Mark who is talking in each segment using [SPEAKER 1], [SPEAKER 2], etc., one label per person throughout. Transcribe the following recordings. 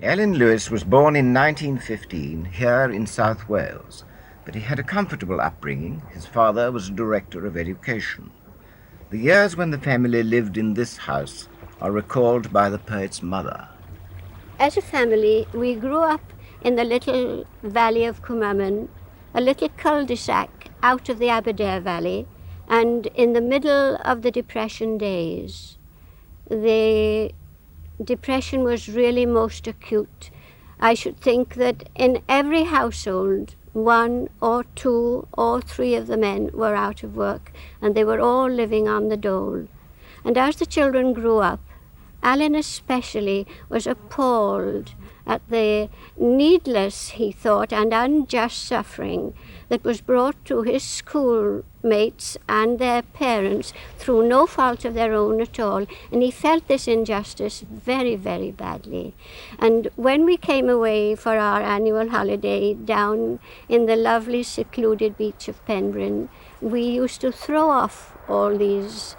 [SPEAKER 1] Alun Lewis was born in 1915 here in South Wales, but he had a comfortable upbringing. His father was a director of education. The years when the family lived in this house are recalled by the poet's mother.
[SPEAKER 2] As a family, we grew up in the little valley of Cwmaman, a little cul-de-sac out of the Aberdare Valley, and in the middle of the Depression days. The Depression was really most acute. I should think that in every household, one or two or three of the men were out of work, and they were all living on the dole. And as the children grew up, Alun especially was appalled at the needless, he thought, and unjust suffering that was brought to his schoolmates and their parents through no fault of their own at all. And he felt this injustice very, very badly. And when we came away for our annual holiday down in the lovely secluded beach of Penryn, we used to throw off all these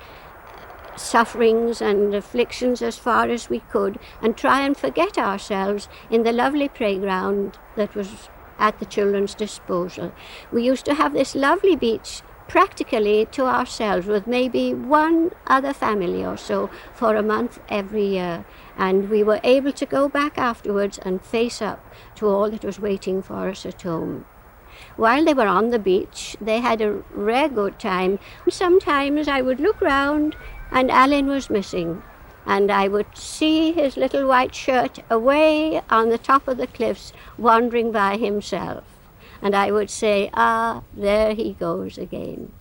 [SPEAKER 2] sufferings and afflictions as far as we could and try and forget ourselves in the lovely playground that was at the children's disposal. We used to have this lovely beach practically to ourselves with maybe one other family or so for a month every year, and we were able to go back afterwards and face up to all that was waiting for us at home. While they were on the beach, they had a rare good time. Sometimes I would look round and Alun was missing, and I would see his little white shirt away on the top of the cliffs wandering by himself. And I would say, there he goes again.